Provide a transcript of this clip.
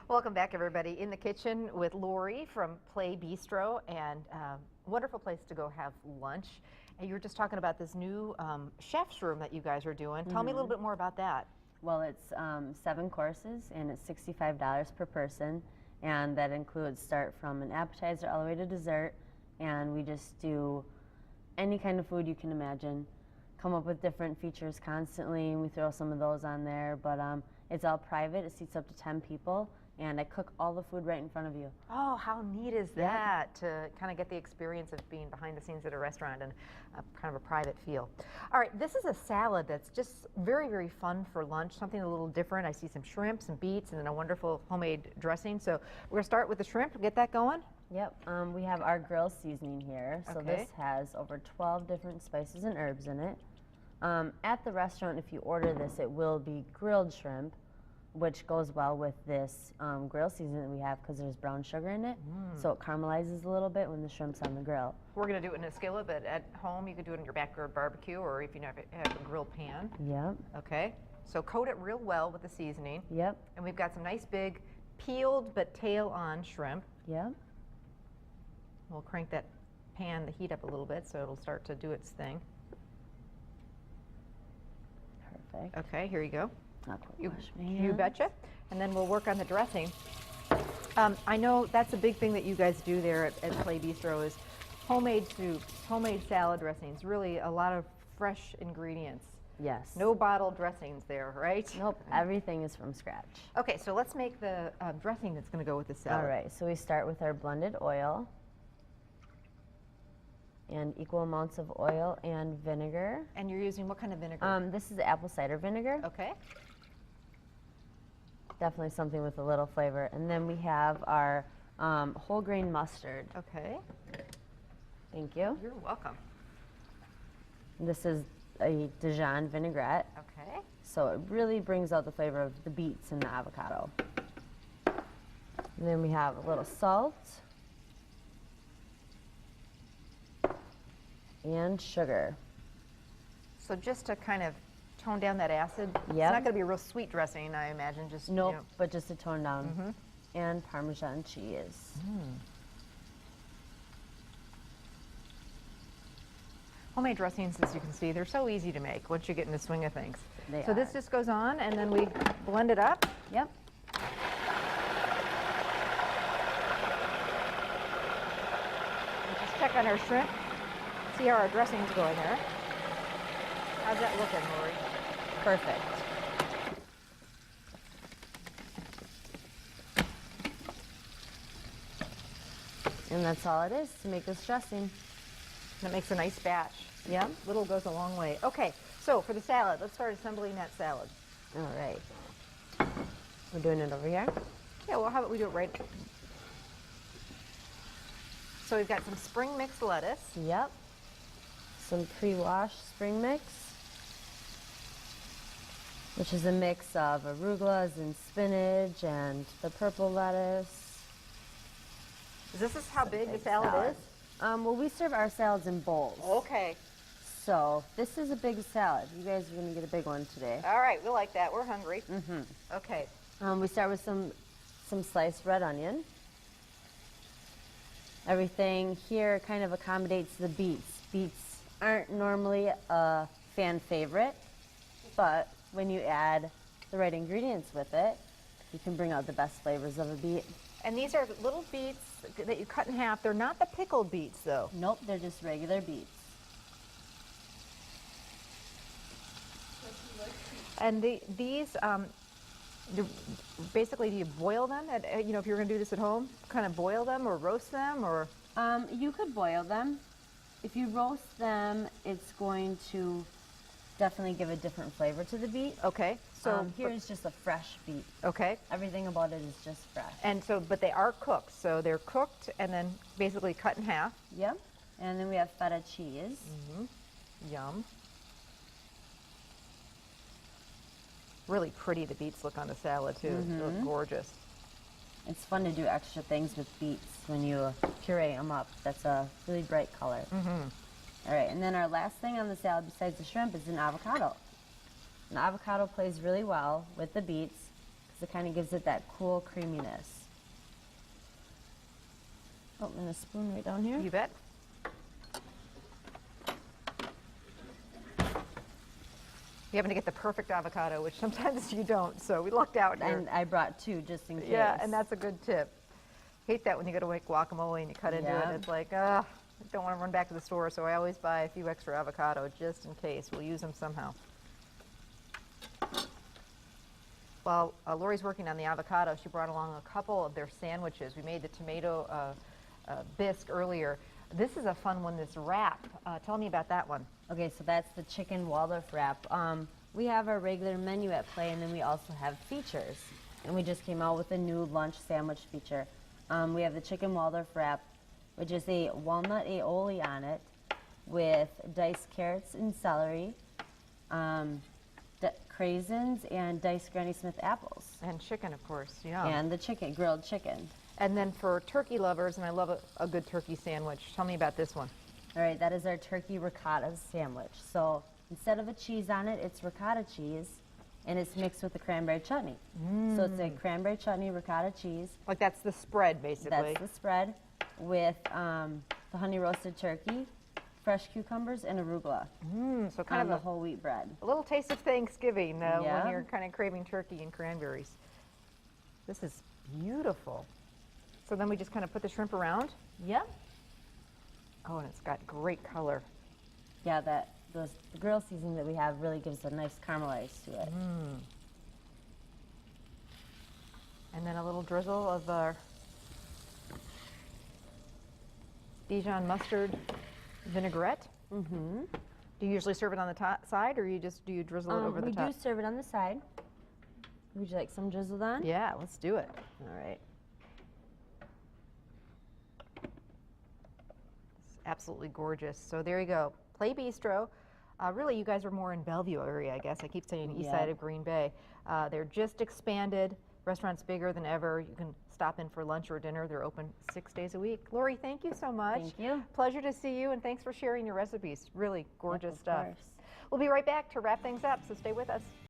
Welcome back, everybody. In the kitchen with Lori from Plae Bistro, and wonderful place to go have lunch. And you were just talking about this new chef's room that you guys are doing. Tell me a little bit more about that. Well, it's 7 courses, and it's $65 per person, and that includes start from an appetizer all the way to dessert, and we just do any kind of food you can imagine. Come up with different features constantly, and we throw some of those on there, but it's all private. It seats up to 10 people, and I cook all the food right in front of you. Oh, how neat is that, to kind of get the experience of being behind the scenes at a restaurant and kind of a private feel. All right, this is a salad that's just very, very fun for lunch, something a little different. I see some shrimp, some beets, and then a wonderful homemade dressing. So we're going to start with the shrimp and get that going. Yep, we have our grill seasoning here. So this has over 12 different spices and herbs in it. At the restaurant, if you order this, it will be grilled shrimp, which goes well with this grill seasoning that we have because there's brown sugar in it. So it caramelizes a little bit when the shrimp's on the grill. We're going to do it in a skillet, but at home you can do it in your backyard barbecue, or if you have a grill pan. Yep. Okay, so coat it real well with the seasoning. Yep. And we've got some nice big peeled but tail on shrimp. Yep. We'll crank that pan, the heat up a little bit so it'll start to do its thing. Perfect. Okay, here you go. You betcha. And then we'll work on the dressing. I know that's a big thing that you guys do there at Plae Bistro is homemade soups, homemade salad dressings, really a lot of fresh ingredients. Yes. No bottled dressings there, right? Nope, everything is from scratch. Okay, so let's make the dressing that's going to go with the salad. All right, so we start with our blended oil and equal amounts of oil and vinegar. And you're using what kind of vinegar? This is apple cider vinegar. Okay. Definitely something with a little flavor. And then we have our whole grain mustard. Okay. Thank you. You're welcome. This is a Dijon vinaigrette. Okay. So it really brings out the flavor of the beets and the avocado. And then we have a little salt and sugar. So just to kind of tone down that acid. Yep. It's not going to be a real sweet dressing, I imagine. Just nope, you know. but just to tone down. And Parmesan cheese. Homemade dressings, as you can see, they're so easy to make once you get in the swing of things. So this just goes on, and then we blend it up. Yep. And just check on our shrimp. See how our dressing's going there. How's that looking, Lori? Perfect. And that's all it is to make this dressing. That makes a nice batch. Yep. Little goes a long way. Okay, so for the salad, let's start assembling that salad. All right. We're doing it over here? Yeah, well, how about we do it right? So we've got some spring mix lettuce. Yep. Some pre-washed spring mix, which is a mix of arugulas and spinach and the purple lettuce. Is this how big the salad is? Well, we serve our salads in bowls. Okay. So this is a big salad. You guys are going to get a big one today. All right, we like that. We're hungry. Okay. We start with some sliced red onion. Everything here kind of accommodates the beets. Beets aren't normally a fan favorite, but when you add the right ingredients with it, you can bring out the best flavors of a beet. And these are little beets that you cut in half. They're not the pickled beets, though. Nope, they're just regular beets. And these, basically, do you boil them? You know, if you're going to do this at home, kind of boil them or roast them, or? You could boil them. If you roast them, it's going to definitely give a different flavor to the beet. Okay. So here's just a fresh beet. Okay. Everything about it is just fresh. And so, but they are cooked. So they're cooked and then basically cut in half. Yep. And then we have feta cheese. Yum. Really pretty the beets look on the salad too. They look gorgeous. It's fun to do extra things with beets when you puree them up. That's a really bright color. All right, and then our last thing on the salad besides the shrimp is an avocado. An avocado plays really well with the beets because it kind of gives it that cool creaminess. Oh, and a spoon right down here. You bet. You happen to get the perfect avocado, which sometimes you don't, so we lucked out here. And I brought 2 just in case. Yeah, and that's a good tip. Hate that when you go to make guacamole and you cut into it. It's like, I don't want to run back to the store, so I always buy a few extra avocado just in case. We'll use them somehow. While Lori's working on the avocado, she brought along a couple of their sandwiches. We made the tomato bisque earlier. This is a fun one, this wrap. Tell me about that one. Okay, so that's the chicken Waldorf wrap. We have our regular menu at Plae, and then we also have features. And we just came out with a new lunch sandwich feature. We have the chicken Waldorf wrap, which is a walnut aioli on it with diced carrots and celery, craisins, and diced Granny Smith apples. And chicken, of course, yeah. And the chicken, grilled chicken. And then for turkey lovers, and I love a good turkey sandwich, tell me about this one. All right, that is our turkey ricotta sandwich. So instead of a cheese on it, it's ricotta cheese, and it's mixed with the cranberry chutney. So it's a cranberry chutney ricotta cheese. Like that's the spread, basically. That's the spread with the honey roasted turkey, fresh cucumbers, and arugula. So kind of the whole wheat bread. a little taste of Thanksgiving when Yeah. you're kind of craving turkey and cranberries. This is beautiful. So then we just kind of put the shrimp around. Yep. Oh, and it's got great color. Yeah, the grill seasoning that we have really gives a nice caramelized to it. And then a little drizzle of our Dijon mustard vinaigrette. Mm-hmm. Do you usually serve it on the top side, or do you drizzle it over the top? We do serve it on the side. Would you like some drizzled on? Yeah, let's do it. All right. It's absolutely gorgeous. So there you go. Plae Bistro. Really, you guys are more in Bellevue area, I guess. I keep saying east side of Green Bay. They're just expanded. Restaurant's bigger than ever. You can stop in for lunch or dinner. They're open 6 days a week. Lori, thank you so much. Thank you. Pleasure to see you, and thanks for sharing your recipes. Really gorgeous Of stuff. course. We'll be right back to wrap things up, so stay with us.